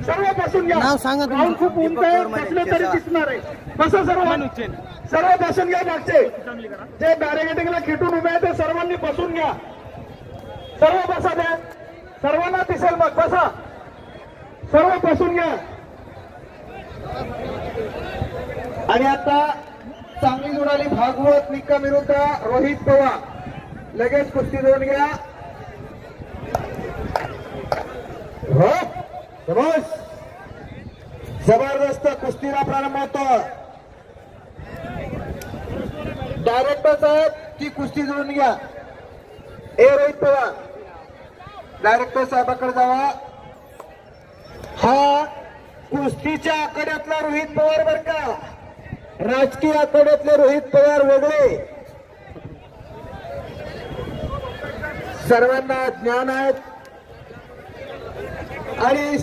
सर्व बसून घ्या. नाव सांगा राऊंड खूप उंच आहे, बसले तरी दिसणार आहे. बसा सर्व बसून घ्या. मागचे जे बॅरिकेडिंगला खिटून उभे आहे ते सर्वांनी बसून घ्या. सर्व बसा द्या, सर्वांना दिसेल. मग बसा, सर्व बसून घ्या. आणि आता चांगली जोडाली भागवत निकम विरुद्ध रोहित पवार. लगेच कुस्ती देऊन घ्या. हो बस, जबरदस्त कुस्तीला प्रारंभ होतो. डायरेक्टर साहेब ती कुस्ती जोडून घ्या. ए रोहित पवार, डायरेक्टर साहेबाकडे जावा. हा कुस्तीच्या आखाड्यातला रोहित पवार बर का, राजकीय आखाड्यातले रोहित पवार वेगळे. सर्वांना ज्ञान आहेत. आणि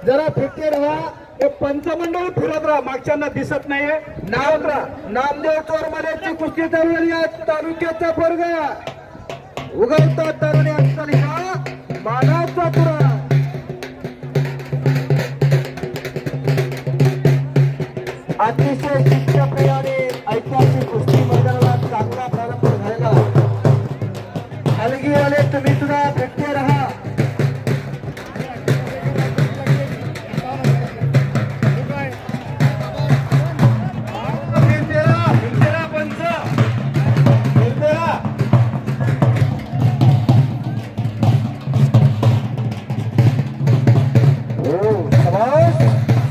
जरा फिरते राहा. हे पंचमंडळ फिरत राहा, मागच्यांना दिसत नाहीये. नामदेव चोरमलेची कुस्ती चालू झाली. तालुक्याचा पोरगा उगवता तरुणी अंतरिका मानाचा पुरा. अतिशय शिस्तप्रियाने ऐतिहासिक कुस्ती मैदानाला चांगला प्रारंभ झालेला. हलगीवाले तुम्ही सुद्धा फिरते राहा.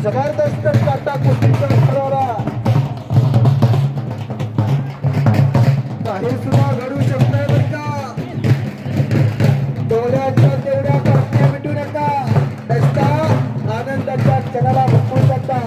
जबरदस्त काटा कुस्तीचा ठरवला. काही सुद्धा घडू शकणार बरं का. डोळ्याच्या तेवढ्या बातम्या मिटू नका. नसता आनंदाच्या क्षणाला भरपूर शकता.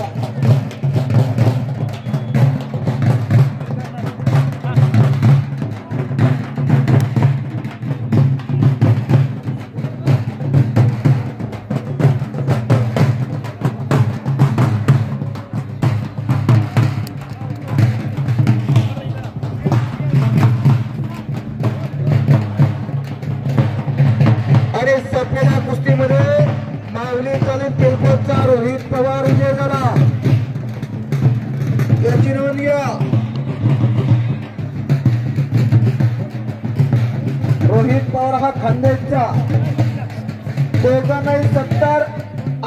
सफेदा कुस्तीमध्ये माऊली चालून पिंपळचा रोहित पवार विजय झाला. याची नोंद घ्या. रोहित पवार हा खानदेशचा. दोघांनाही 70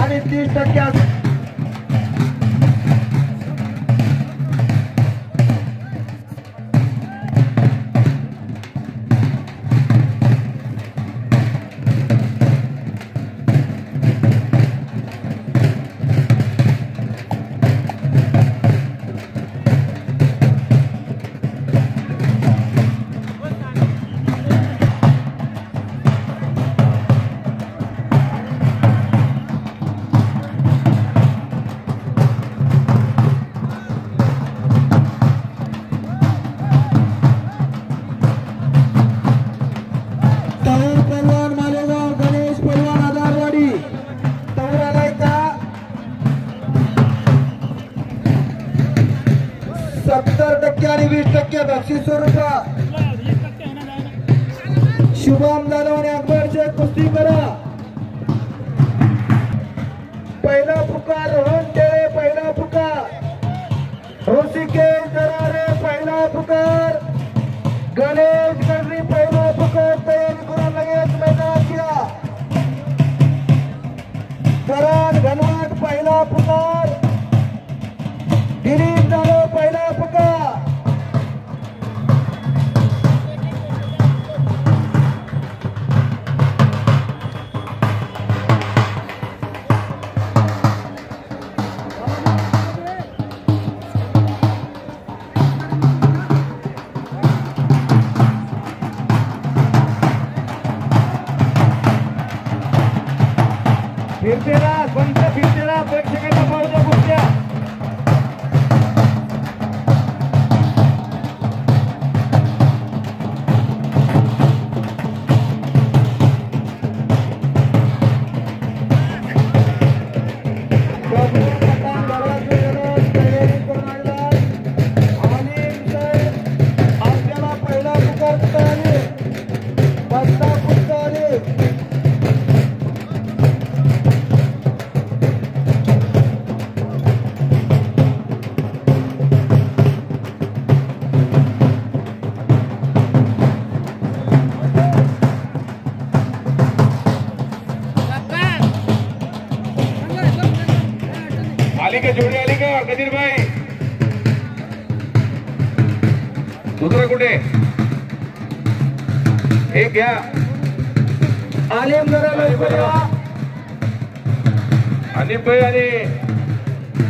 आणि 30% आणि 20% बक्षीस स्वरूपात. शुभम जाधव आणि अकबर शेख कुस्ती करा. पहिला पुकार रोहन टेळे, पहिला पुकार ऋषिकेश दरारे, पहिला पुकार गणेश गणरी, पहिला पुकार. तयारी करून लगेच मैदानात या. करण घनवाट पहिला पुकार. दिलीप जाधव पहिला पुकार. फिरतेला बंद फिरतेला प्रेक्षकांना पाहूया कुस्त्या. आपल्याला पहिला पुकार आले, बसता पुस्तक आले. हे घ्या आलिम जरा लवकर या. आणि भाई आणि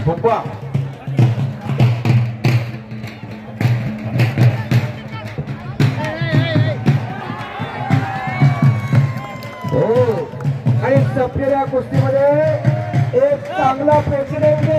पप्पा हो आणि सफेऱ्या कुस्तीमध्ये एक चांगला प्रेसिडेंट